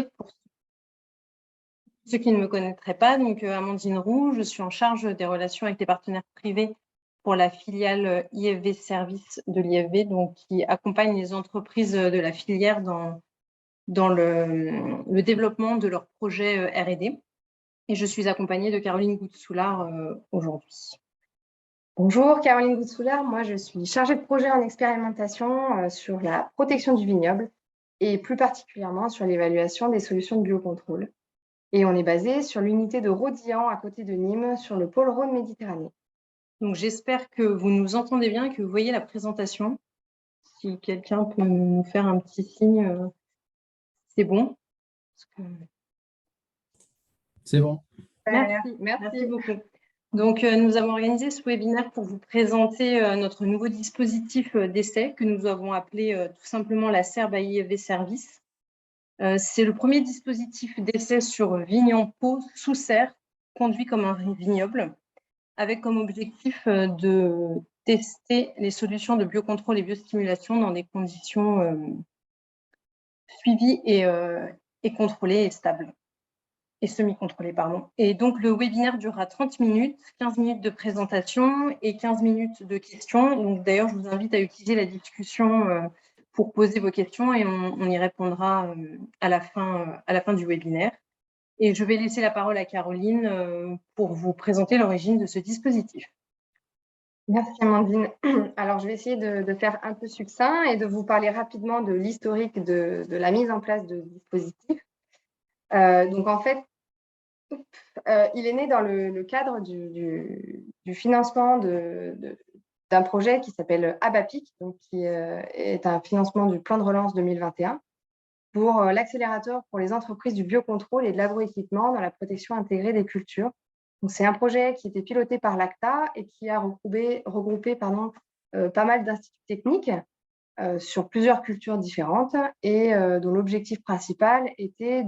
présenter pour ceux qui ne me connaîtraient pas. Donc, Amandine Roux, je suis en charge des relations avec les partenaires privés pour la filiale IFV Service de l'IFV, donc qui accompagne les entreprises de la filière dans le développement de leurs projets R&D. Et je suis accompagnée de Caroline Goutsoulard aujourd'hui. Bonjour, Caroline Goutsoulard. Moi, je suis chargée de projet en expérimentation sur la protection du vignoble et plus particulièrement sur l'évaluation des solutions de biocontrôle. Et on est basé sur l'unité de Rodilhan à côté de Nîmes, sur le pôle Rhône-Méditerranée. Donc, j'espère que vous nous entendez bien et que vous voyez la présentation. Si quelqu'un peut nous faire un petit signe, c'est bon. C'est bon. Merci beaucoup. Donc, nous avons organisé ce webinaire pour vous présenter notre nouveau dispositif d'essai que nous avons appelé tout simplement la SERB à IFV Service. C'est le premier dispositif d'essai sur vigne en pot sous serre, conduit comme un vignoble, avec comme objectif de tester les solutions de biocontrôle et biostimulation dans des conditions suivies et contrôlées et stables. Et semi-contrôlé, pardon. Et donc, le webinaire durera 30 minutes, 15 minutes de présentation et 15 minutes de questions. Donc, d'ailleurs, je vous invite à utiliser la discussion pour poser vos questions et on y répondra à la fin du webinaire. Et je vais laisser la parole à Caroline pour vous présenter l'origine de ce dispositif. Merci Amandine. Alors, je vais essayer de faire un peu succinct et de vous parler rapidement de l'historique de la mise en place de ce dispositif. Donc, en fait, il est né dans le cadre du financement d'un projet qui s'appelle ABAPIC, donc qui est un financement du plan de relance 2021 pour l'accélérateur pour les entreprises du biocontrôle et de l'agroéquipement dans la protection intégrée des cultures. C'est un projet qui était piloté par l'ACTA et qui a regroupé pas mal d'instituts techniques sur plusieurs cultures différentes et dont l'objectif principal était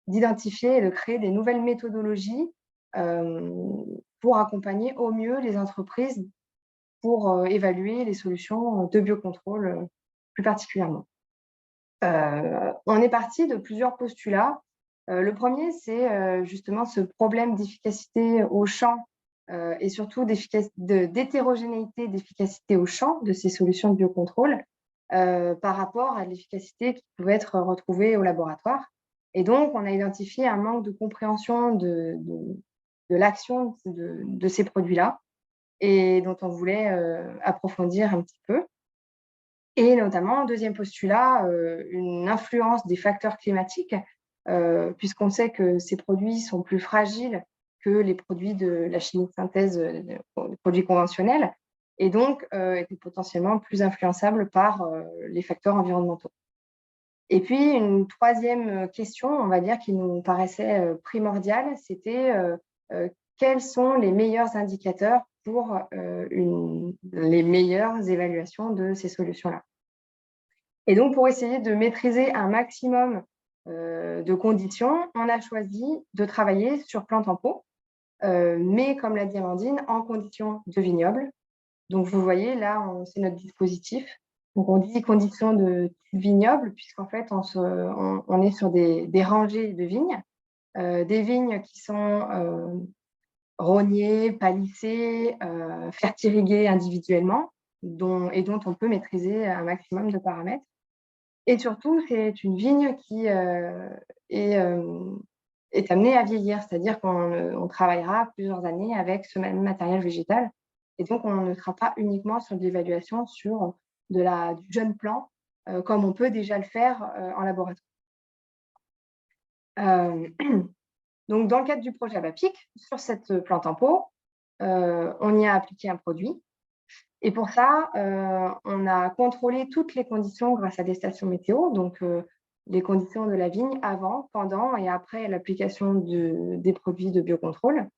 d'identifier et de créer des nouvelles méthodologies pour accompagner au mieux les entreprises pour évaluer les solutions de biocontrôle plus particulièrement. On est parti de plusieurs postulats. Le premier, c'est justement ce problème d'efficacité au champ et surtout d'hétérogénéité d'efficacité au champ de ces solutions de biocontrôle par rapport à l'efficacité qui pouvait être retrouvée au laboratoire. Et donc, on a identifié un manque de compréhension de l'action de ces produits-là et dont on voulait approfondir un petit peu. Et notamment, deuxième postulat, une influence des facteurs climatiques, puisqu'on sait que ces produits sont plus fragiles que les produits de la chimie de synthèse, les produits conventionnels, et donc étaient potentiellement plus influençables par les facteurs environnementaux. Et puis, une troisième question, on va dire, qui nous paraissait primordiale, c'était quels sont les meilleurs indicateurs pour les meilleures évaluations de ces solutions-là. Et donc, pour essayer de maîtriser un maximum de conditions, on a choisi de travailler sur plante en pot, mais comme l'a dit Amandine, en conditions de vignoble. Donc, vous voyez, là, c'est notre dispositif. Donc, on dit conditions de type vignoble, puisqu'en fait, on est sur des rangées de vignes, des vignes qui sont rognées, palissées, fertiriguées individuellement, dont on peut maîtriser un maximum de paramètres. Et surtout, c'est une vigne qui est amenée à vieillir, c'est-à-dire qu'on travaillera plusieurs années avec ce même matériel végétal. Et donc, on ne sera pas uniquement sur de l'évaluation sur du jeune plant, comme on peut déjà le faire en laboratoire. Donc, dans le cadre du projet ABAPIC, sur cette plante en pot, on y a appliqué un produit. Et pour ça, on a contrôlé toutes les conditions grâce à des stations météo, donc les conditions de la vigne avant, pendant et après l'application des produits de biocontrôle.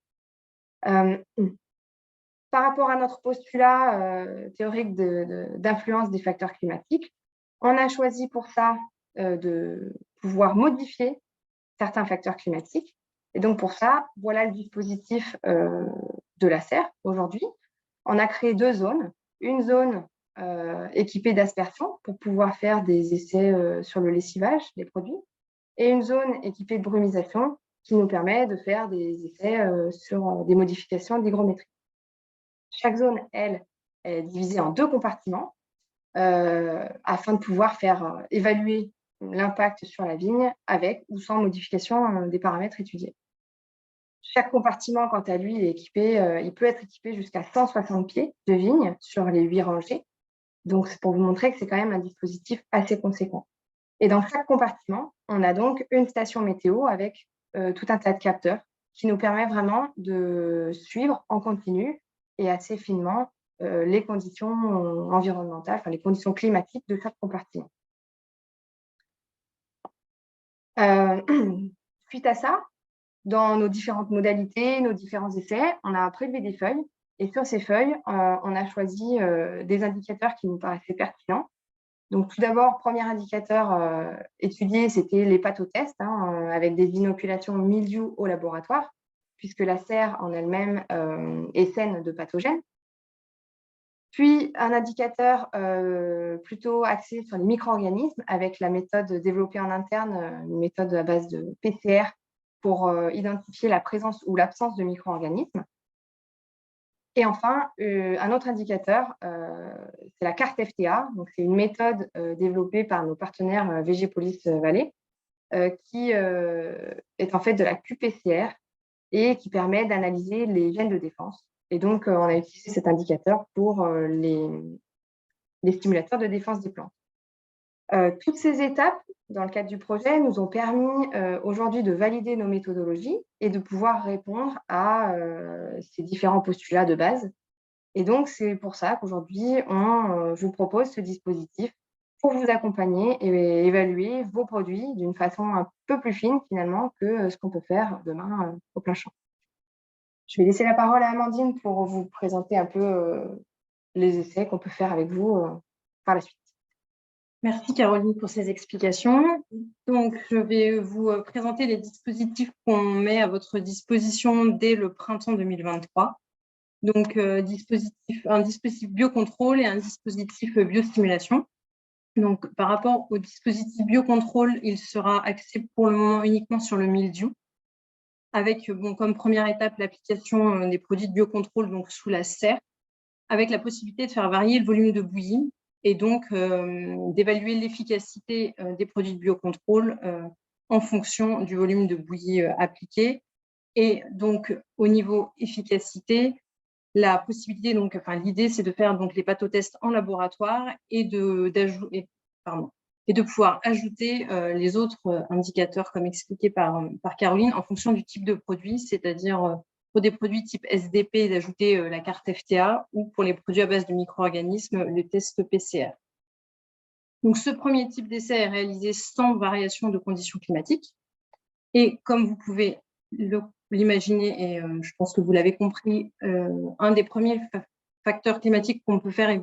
Par rapport à notre postulat théorique d'influence des facteurs climatiques, on a choisi pour ça de pouvoir modifier certains facteurs climatiques. Et donc pour ça, voilà le dispositif de la serre aujourd'hui. On a créé deux zones. Une zone équipée d'aspersion pour pouvoir faire des essais sur le lessivage des produits. et une zone équipée de brumisation qui nous permet de faire des essais sur des modifications d'hygrométrie. Chaque zone, elle, est divisée en 2 compartiments afin de pouvoir faire évaluer l'impact sur la vigne avec ou sans modification des paramètres étudiés. Chaque compartiment, quant à lui, est équipé, il peut être équipé jusqu'à 160 pieds de vigne sur les 8 rangées. Donc, c'est pour vous montrer que c'est quand même un dispositif assez conséquent. Et dans chaque compartiment, on a donc une station météo avec tout un tas de capteurs qui nous permet vraiment de suivre en continu et assez finement les conditions environnementales, enfin les conditions climatiques de chaque compartiment. Suite à ça, dans nos différentes modalités, nos différents essais, on a prélevé des feuilles et sur ces feuilles, on a choisi des indicateurs qui nous paraissaient pertinents. Donc, tout d'abord, premier indicateur étudié, c'était les pathotests, avec des inoculations mildiou au laboratoire, puisque la serre en elle-même est saine de pathogènes. Puis, un indicateur plutôt axé sur les micro-organismes, avec la méthode développée en interne, une méthode à base de PCR pour identifier la présence ou l'absence de micro-organismes. Et enfin, un autre indicateur, c'est la carte FTA. Donc, c'est une méthode développée par nos partenaires VG-Police Vallée, qui est en fait de la QPCR et qui permet d'analyser les gènes de défense. Et donc, on a utilisé cet indicateur pour les stimulateurs de défense des plantes. Toutes ces étapes, dans le cadre du projet, nous ont permis aujourd'hui de valider nos méthodologies et de pouvoir répondre à ces différents postulats de base. Et donc, c'est pour ça qu'aujourd'hui, je vous propose ce dispositif pour vous accompagner et évaluer vos produits d'une façon un peu plus fine, finalement, que ce qu'on peut faire demain au plein champ. Je vais laisser la parole à Amandine pour vous présenter un peu les essais qu'on peut faire avec vous par la suite. Merci Caroline pour ces explications. Donc, je vais vous présenter les dispositifs qu'on met à votre disposition dès le printemps 2023. Donc, un dispositif biocontrôle et un dispositif biostimulation. Donc, par rapport au dispositif biocontrôle, il sera axé pour le moment uniquement sur le mildiou, avec comme première étape l'application des produits de biocontrôle donc sous la serre, avec la possibilité de faire varier le volume de bouillie et donc d'évaluer l'efficacité des produits de biocontrôle en fonction du volume de bouillie appliqué. Et donc, au niveau efficacité, la possibilité, l'idée, c'est de faire donc les pathotests en laboratoire et de pouvoir ajouter les autres indicateurs, comme expliqué par Caroline, en fonction du type de produit, c'est-à-dire pour des produits type SDP, d'ajouter la carte FTA ou pour les produits à base de micro-organismes, le test PCR. Donc, ce premier type d'essai est réalisé sans variation de conditions climatiques. Et comme vous pouvez l'imaginer, et je pense que vous l'avez compris, un des premiers facteurs climatiques qu'on peut faire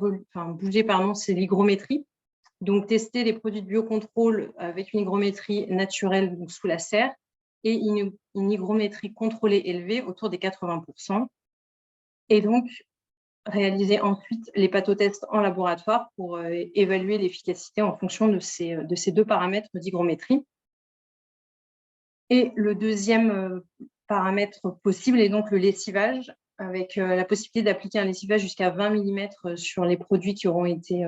bouger, c'est l'hygrométrie. Donc, tester les produits de biocontrôle avec une hygrométrie naturelle donc sous la serre et une hygrométrie contrôlée élevée autour des 80%. Et donc, réaliser ensuite les pathotests en laboratoire pour évaluer l'efficacité en fonction de ces deux paramètres d'hygrométrie. Et le deuxième paramètre possible est donc le lessivage, avec la possibilité d'appliquer un lessivage jusqu'à 20 mm sur les produits qui auront été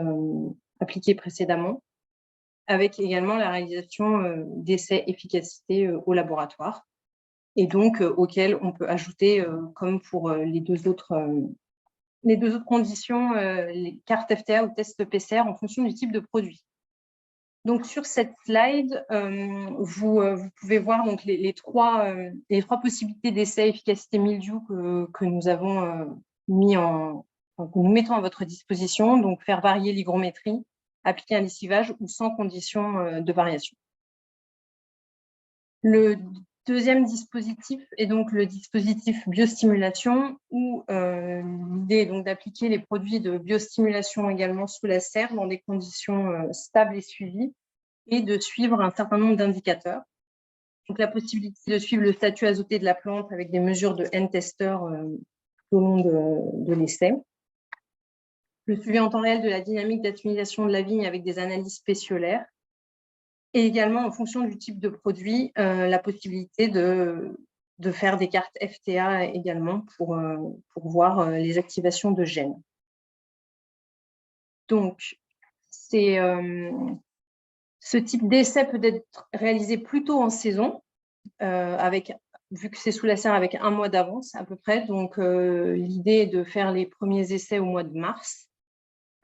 appliqués précédemment, avec également la réalisation d'essais efficacité au laboratoire, et donc auxquels on peut ajouter, comme pour les deux autres conditions, les cartes FTA ou tests PCR en fonction du type de produit. Donc, sur cette slide, vous pouvez voir donc, les trois possibilités d'essai efficacité mildiou que nous avons que nous mettons à votre disposition. Donc, faire varier l'hygrométrie, appliquer un lessivage ou sans condition de variation. Le deuxième dispositif est donc le dispositif biostimulation, où l'idée est donc d'appliquer les produits de biostimulation également sous la serre dans des conditions stables et suivies, et de suivre un certain nombre d'indicateurs. Donc, la possibilité de suivre le statut azoté de la plante avec des mesures de N-tester tout au long de l'essai. Le suivi en temps réel de la dynamique d'assimilation de la vigne avec des analyses spéciolaires. Et également, en fonction du type de produit, la possibilité de faire des cartes FTA également pour voir les activations de gènes. Donc, ce type d'essai peut être réalisé plutôt en saison, vu que c'est sous la serre, avec 1 mois d'avance à peu près. Donc, l'idée est de faire les premiers essais au mois de mars.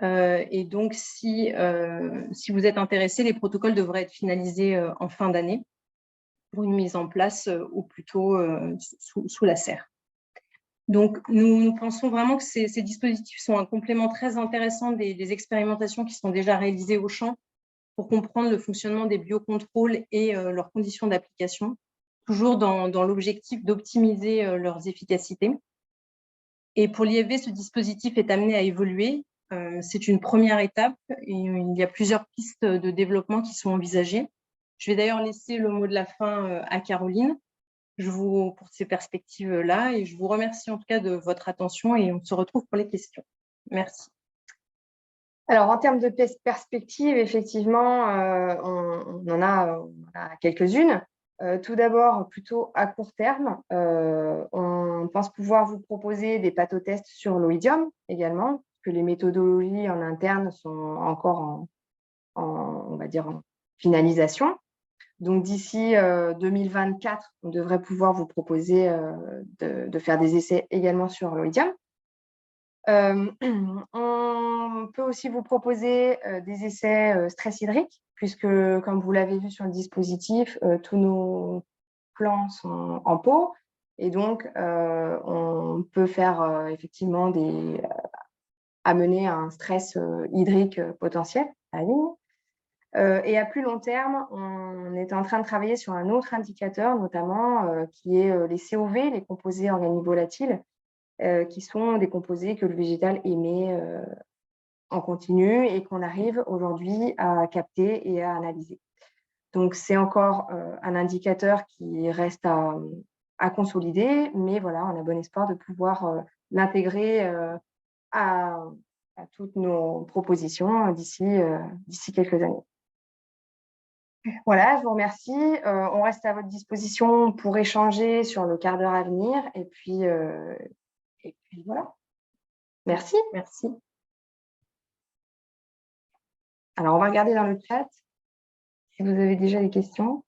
Et donc, si vous êtes intéressé, les protocoles devraient être finalisés en fin d'année pour une mise en place au plus tôt sous la serre. Donc, nous pensons vraiment que ces dispositifs sont un complément très intéressant des expérimentations qui sont déjà réalisées au champ pour comprendre le fonctionnement des biocontrôles et leurs conditions d'application, toujours dans l'objectif d'optimiser leurs efficacités. Et pour l'IFV, ce dispositif est amené à évoluer. C'est une première étape et il y a plusieurs pistes de développement qui sont envisagées. Je vais d'ailleurs laisser le mot de la fin à Caroline pour ces perspectives-là, et je vous remercie en tout cas de votre attention et on se retrouve pour les questions. Merci. Alors, en termes de perspectives, effectivement, on en a quelques-unes. Tout d'abord, plutôt à court terme, on pense pouvoir vous proposer des pathotests sur l'oïdium également, que les méthodologies en interne sont encore on va dire, en finalisation. Donc, d'ici 2024, on devrait pouvoir vous proposer de faire des essais également sur l'oïdium. On peut aussi vous proposer des essais stress hydrique, puisque, comme vous l'avez vu sur le dispositif, tous nos plants sont en pot. Et donc, on peut faire effectivement amener un stress hydrique potentiel à la ligne. Et à plus long terme, on est en train de travailler sur un autre indicateur, notamment, qui est les COV, les composés organiques volatiles, qui sont des composés que le végétal émet en continu et qu'on arrive aujourd'hui à capter et à analyser. Donc, c'est encore un indicateur qui reste à consolider, mais voilà, on a bon espoir de pouvoir l'intégrer à toutes nos propositions d'ici quelques années. Voilà, je vous remercie. On reste à votre disposition pour échanger sur le quart d'heure à venir. Et puis voilà. Merci. Merci. Alors, on va regarder dans le chat si vous avez déjà des questions.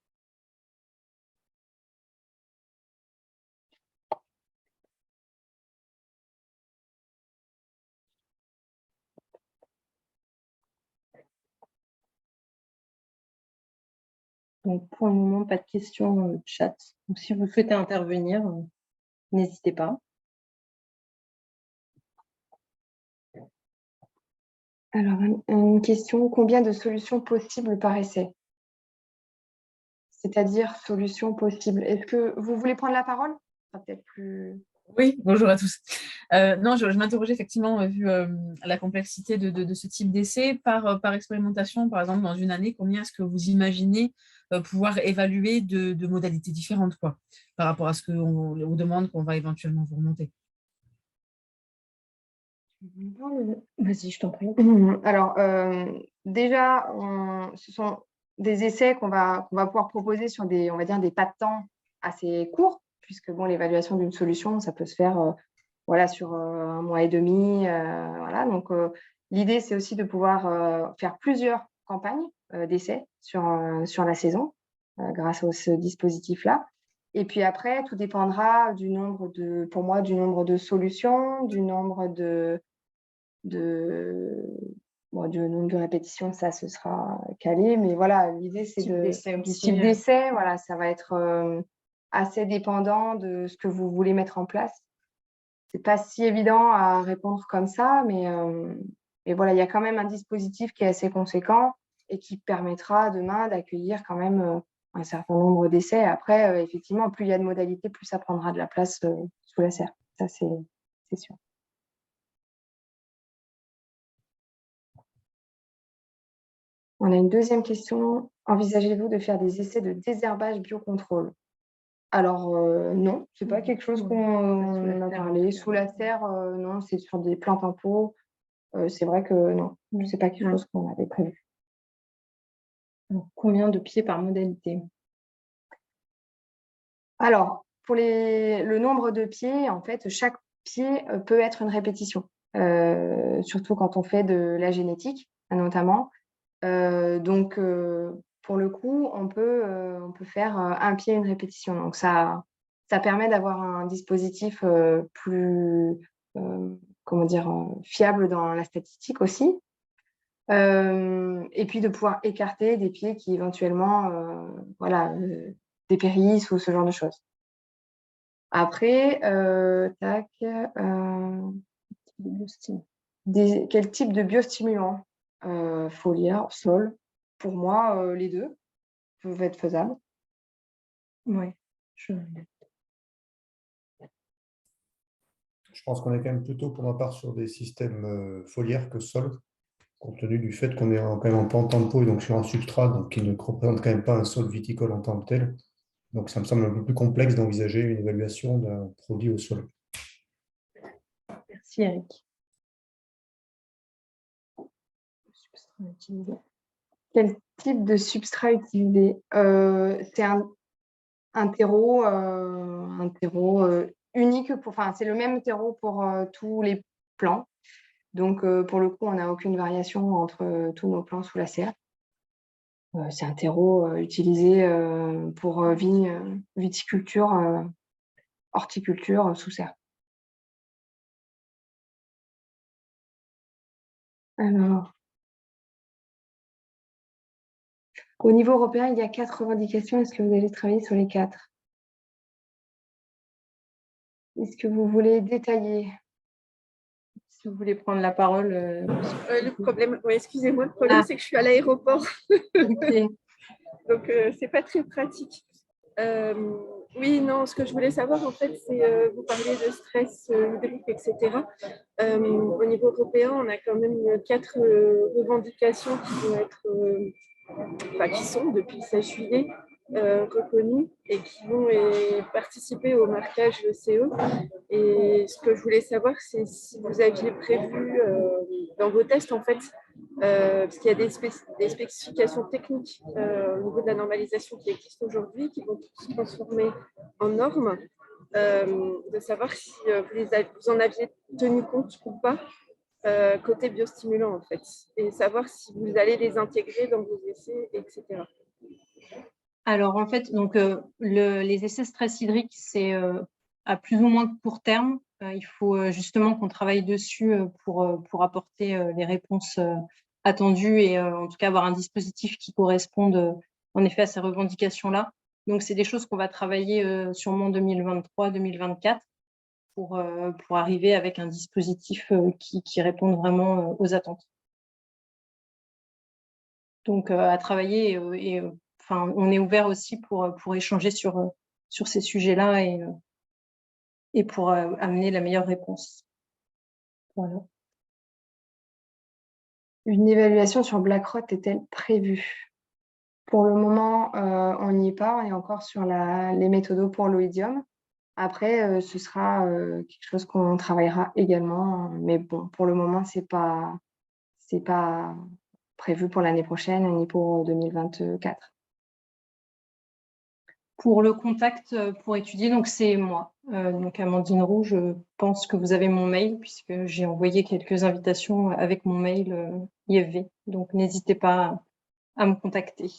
Donc, pour le moment, pas de questions dans le chat. Donc, si vous souhaitez intervenir, n'hésitez pas. Alors, une question, combien de solutions possibles par essai? C'est-à-dire solutions possibles. Est-ce que vous voulez prendre la parole? Ça sera peut-être plus... Oui, bonjour à tous. Non, je m'interrogeais effectivement, vu la complexité de ce type d'essai, par expérimentation, par exemple, dans une année, combien est-ce que vous imaginez pouvoir évaluer de modalités différentes, quoi, par rapport à aux demandes qu'on va éventuellement vous remonter? Vas-y, je t'en prie. Alors, déjà, ce sont des essais qu'on va pouvoir proposer sur on va dire, des pas de temps assez courts, puisque bon, l'évaluation d'une solution, ça peut se faire voilà, sur 1 mois et demi. Voilà. Donc, l'idée, c'est aussi de pouvoir faire plusieurs campagnes d'essais sur la saison grâce à ce dispositif-là. Et puis après, tout dépendra du nombre de solutions, du nombre du nombre de répétitions, ça, ce sera calé. Mais voilà, l'idée, c'est du type d'essai. Voilà, ça va être assez dépendant de ce que vous voulez mettre en place. C'est pas si évident à répondre comme ça, mais voilà, il y a quand même un dispositif qui est assez conséquent et qui permettra demain d'accueillir quand même un certain nombre d'essais. Après, effectivement, plus il y a de modalités, plus ça prendra de la place sous la serre. Ça, c'est sûr. On a une deuxième question. Envisagez-vous de faire des essais de désherbage biocontrôle? Alors, non, ce n'est pas quelque chose qu'on a parlé. Sous la serre, non, c'est sur des plantes en pot. C'est vrai que non, ce n'est pas quelque chose qu'on avait prévu. Alors, combien de pieds par modalité? Alors, pour le nombre de pieds, en fait, chaque pied peut être une répétition, surtout quand on fait de la génétique, notamment. Donc, pour le coup, on peut faire un pied, une répétition. Donc, ça permet d'avoir un dispositif plus, comment dire, fiable dans la statistique aussi. Et puis de pouvoir écarter des pieds qui éventuellement voilà, dépérissent ou ce genre de choses. Après, tac, quel type de biostimulant? Foliaire, sol. Pour moi, les 2 peuvent être faisables. Ouais, Je pense qu'on est quand même plutôt pour ma part sur des systèmes foliaires que sol, compte tenu du fait qu'on est quand même en pente en pot et donc sur un substrat donc, qui ne représente quand même pas un sol viticole en tant que tel. Donc ça me semble un peu plus complexe d'envisager une évaluation d'un produit au sol. Merci Eric. Substrat utilisé. Quel type de substrat utiliser? C'est un terreau unique enfin, c'est le même terreau pour tous les plants. Donc, pour le coup, on n'a aucune variation entre tous nos plants sous la serre. C'est un terreau utilisé pour viticulture, horticulture sous serre. Alors, au niveau européen, il y a 4 revendications. Est-ce que vous allez travailler sur les 4? Est-ce que vous voulez détailler? Si vous voulez prendre la parole. Le problème, excusez-moi, le problème, c'est que je suis à l'aéroport. Ok. Donc, c'est pas très pratique. Oui, non, ce que je voulais savoir, en fait, c'est, vous parlez de stress hydrique, etc. Au niveau européen, on a quand même 4 revendications qui vont être, qui sont depuis 16 juillet reconnues et qui vont participer au marquage CE. Et ce que je voulais savoir, c'est si vous aviez prévu dans vos tests, en fait, parce qu'il y a des spécifications techniques au niveau de la normalisation qui existent aujourd'hui, qui vont se transformer en normes, de savoir si vous en aviez tenu compte ou pas côté biostimulant, en fait, et savoir si vous allez les intégrer dans vos essais, etc. Alors, en fait, donc, les essais stress hydrique, c'est à plus ou moins court terme. Il faut justement qu'on travaille dessus pour apporter les réponses attendues et en tout cas avoir un dispositif qui corresponde en effet à ces revendications-là. Donc, c'est des choses qu'on va travailler sûrement 2023-2024 pour arriver avec un dispositif qui réponde vraiment aux attentes. Donc, à travailler et enfin, on est ouvert aussi pour échanger sur ces sujets-là et pour amener la meilleure réponse. Voilà. Une évaluation sur BlackRock est-elle prévue? Pour le moment, on n'y est pas. On est encore sur les méthodos pour l'oïdium. Après, ce sera quelque chose qu'on travaillera également. Mais bon, pour le moment, c'est pas prévu pour l'année prochaine ni pour 2024. Pour le contact pour étudier, donc c'est moi. Donc Amandine Roux, je pense que vous avez mon mail puisque j'ai envoyé quelques invitations avec mon mail IFV. Donc n'hésitez pas à me contacter.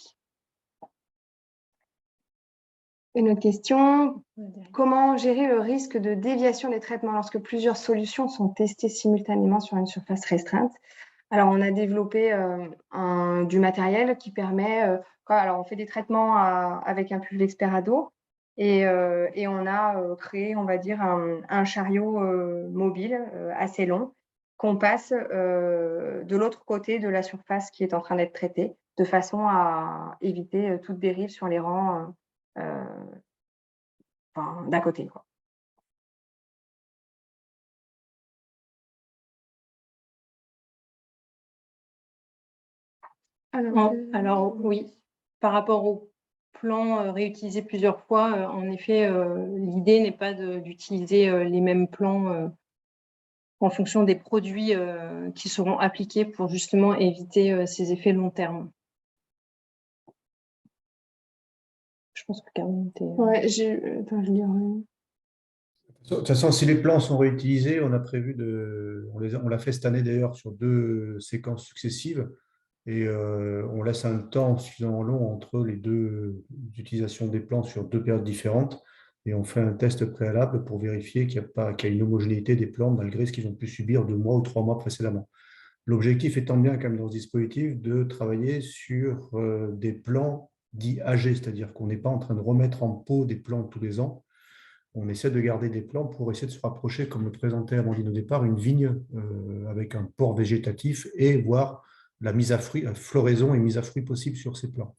Une autre question, comment gérer le risque de déviation des traitements lorsque plusieurs solutions sont testées simultanément sur une surface restreinte? Alors, on a développé du matériel qui permet, alors on fait des traitements avec un pulvexpert à dos et on a créé, on va dire, un chariot mobile assez long qu'on passe de l'autre côté de la surface qui est en train d'être traitée, de façon à éviter toute dérive sur les rangs d'à côté, quoi. Alors oui, par rapport au plan réutilisé plusieurs fois, en effet, l'idée n'est pas d'utiliser les mêmes plans en fonction des produits qui seront appliqués pour justement éviter ces effets long terme. pense que Caroline était… Ouais, attends, je lis. De toute façon, si les plans sont réutilisés, on a prévu on l'a fait cette année d'ailleurs sur 2 séquences successives et on laisse un temps suffisamment long entre les 2 utilisations des plans sur 2 périodes différentes et on fait un test préalable pour vérifier qu'il y a une homogénéité des plans malgré ce qu'ils ont pu subir 2 mois ou 3 mois précédemment. L'objectif étant bien, quand même, dans ce dispositif, de travailler sur des plans dits âgés, c'est-à-dire qu'on n'est pas en train de remettre en pot des plans tous les ans. On essaie de garder des plans pour essayer de se rapprocher, comme le présentait Amandine au départ, une vigne avec un port végétatif et voir la mise à fruit, floraison et mise à fruit possible sur ces plants.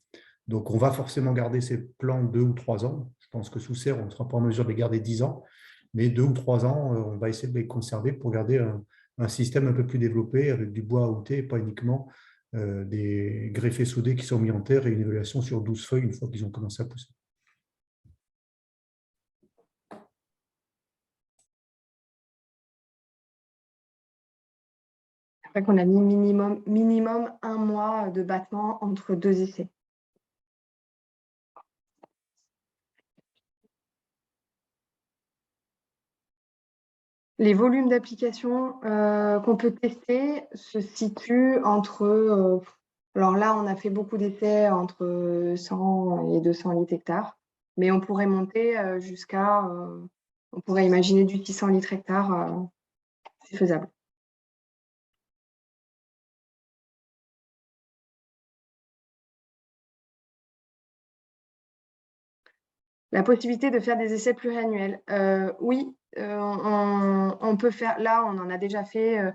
Donc, on va forcément garder ces plants 2 ou 3 ans. Je pense que sous serre, on ne sera pas en mesure de les garder 10 ans, mais 2 ou 3 ans, on va essayer de les conserver pour garder un système un peu plus développé avec du bois à outer et pas uniquement des greffés soudés qui sont mis en terre et une évaluation sur 12 feuilles une fois qu'ils ont commencé à pousser. C'est vrai qu'on a mis minimum 1 mois de battement entre 2 essais. Les volumes d'application qu'on peut tester se situent entre… alors là, on a fait beaucoup d'essais entre 100 et 200 litres hectares, mais on pourrait monter jusqu'à… on pourrait imaginer du 600 litres hectares, c'est faisable. La possibilité de faire des essais pluriannuels. Oui, on peut faire. Là, on en a déjà fait.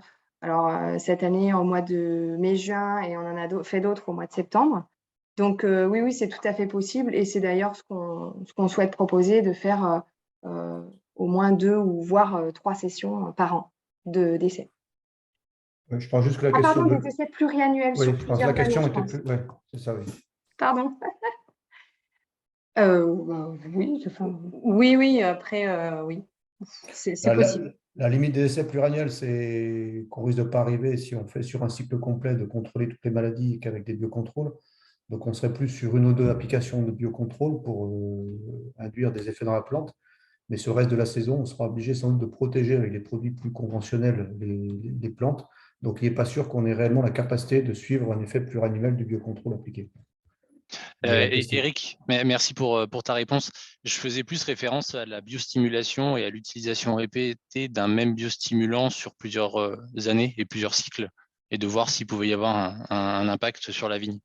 Cette année, au mois de mai-juin, et on en a fait d'autres au mois de septembre. Donc, oui, c'est tout à fait possible. Et c'est d'ailleurs ce qu'on souhaite proposer, de faire au moins 2 ou voire 3 sessions par an d'essais. Je pense juste que la Ah, question pardon, des essais pluriannuels Oui, sur je pense que la plusieurs années, question je était pense. plus… Oui, c'est ça, oui. Pardon. Oui, Oui, après, oui, c'est possible. La limite des essais pluriannuels, c'est qu'on risque de ne pas arriver, si on fait sur un cycle complet, de contrôler toutes les maladies qu'avec des biocontrôles. Donc, on serait plus sur 1 ou 2 applications de biocontrôle pour induire des effets dans la plante. Mais sur le reste de la saison, on sera obligé sans doute de protéger avec des produits plus conventionnels les plantes. Donc, il n'est pas sûr qu'on ait réellement la capacité de suivre un effet pluriannuel du biocontrôle appliqué. Eric, merci pour ta réponse. Je faisais plus référence à la biostimulation et à l'utilisation répétée d'un même biostimulant sur plusieurs années et plusieurs cycles, et de voir s'il pouvait y avoir un impact sur la vigne.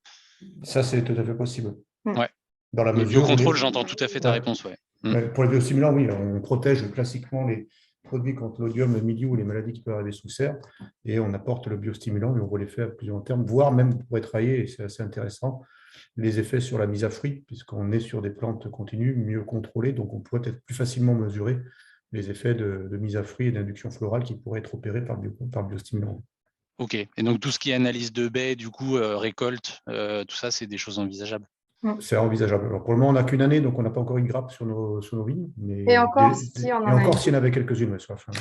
Ça, c'est tout à fait possible. Ouais. Dans la Le mesure biocontrôle, j'entends tout à fait ta réponse. Ouais. Pour les biostimulants, oui, on protège classiquement les produits contre l'odium, le mildiou ou les maladies qui peuvent arriver sous serre, et on apporte le biostimulant et on les fait à plusieurs termes, voire même pour étrailler, et c'est assez intéressant, les effets sur la mise à fruit, puisqu'on est sur des plantes continues, mieux contrôlées, donc on pourrait être plus facilement mesurer les effets de mise à fruit et d'induction florale qui pourraient être opérés par biostimulant. Ok, et donc tout ce qui est analyse de baies, du coup, récolte, tout ça, c'est des choses envisageables. C'est envisageable. Alors pour le moment, on n'a qu'une année, donc on n'a pas encore une grappe sur nos vignes. Mais et encore, si on en a encore s'il y en avait quelques-unes sur la fin.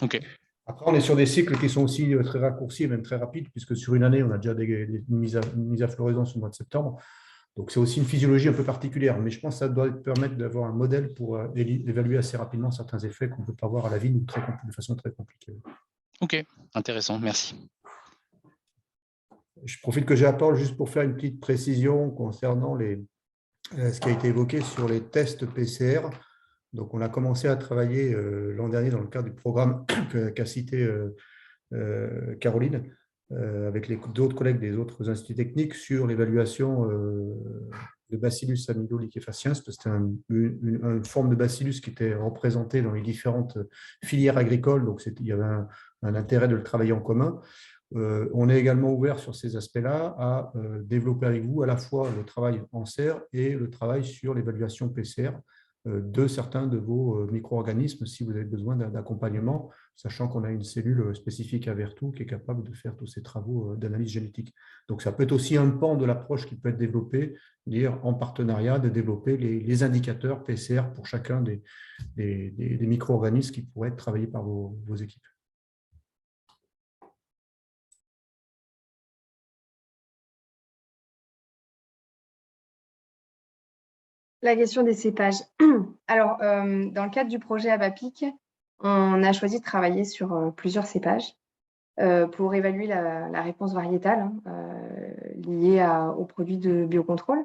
Ok. Après, on est sur des cycles qui sont aussi très raccourcis et même très rapides, puisque sur une année, on a déjà une mise à floraison sur le mois de septembre. Donc, c'est aussi une physiologie un peu particulière. Mais je pense que ça doit permettre d'avoir un modèle pour évaluer assez rapidement certains effets qu'on ne peut pas voir à la vigne de façon très compliquée. Ok, intéressant, merci. Je profite que j'ai la parole juste pour faire une petite précision concernant ce qui a été évoqué sur les tests PCR. Donc, on a commencé à travailler l'an dernier dans le cadre du programme qu'a cité Caroline, avec d'autres collègues des autres instituts techniques sur l'évaluation de Bacillus aminoliquefaciens. C'était une forme de bacillus qui était représentée dans les différentes filières agricoles. Donc, il y avait un intérêt de le travailler en commun. On est également ouvert sur ces aspects-là à développer avec vous à la fois le travail en serre et le travail sur l'évaluation PCR de certains de vos micro-organismes si vous avez besoin d'accompagnement, sachant qu'on a une cellule spécifique à Vertou qui est capable de faire tous ces travaux d'analyse génétique. Donc, ça peut être aussi un pan de l'approche qui peut être développé, dire en partenariat de développer les indicateurs PCR pour chacun des micro-organismes qui pourraient être travaillés par vos équipes. La question des cépages. Alors, dans le cadre du projet Abapic, on a choisi de travailler sur plusieurs cépages pour évaluer la réponse variétale liée aux produits de biocontrôle.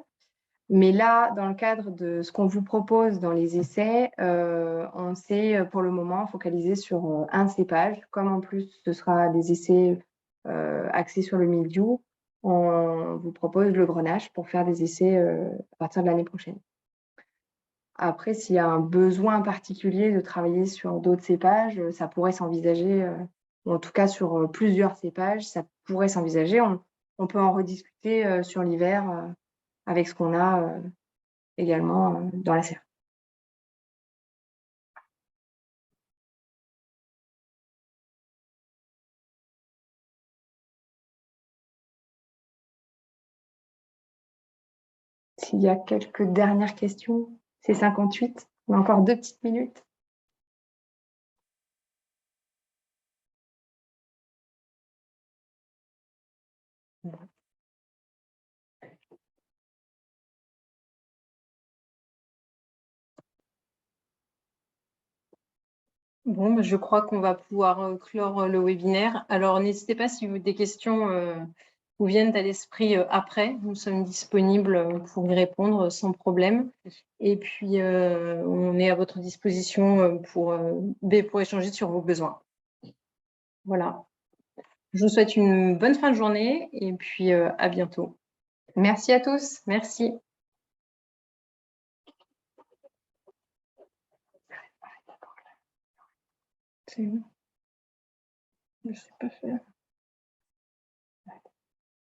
Mais là, dans le cadre de ce qu'on vous propose dans les essais, on s'est pour le moment focalisé sur un cépage. Comme en plus ce sera des essais axés sur le mildiou, on vous propose le grenache pour faire des essais à partir de l'année prochaine. Après, s'il y a un besoin particulier de travailler sur d'autres cépages, ça pourrait s'envisager, ou en tout cas sur plusieurs cépages, ça pourrait s'envisager. On peut en rediscuter sur l'hiver avec ce qu'on a également dans la serre. S'il y a quelques dernières questions, c'est 58. On a encore 2 petites minutes. Bon, je crois qu'on va pouvoir clore le webinaire. Alors, n'hésitez pas si des questions vous viennent à l'esprit après. Nous sommes disponibles pour y répondre sans problème. Et puis, on est à votre disposition pour échanger sur vos besoins. Voilà. Je vous souhaite une bonne fin de journée et puis à bientôt. Merci à tous. Merci. C'est bon. Je ne sais pas faire.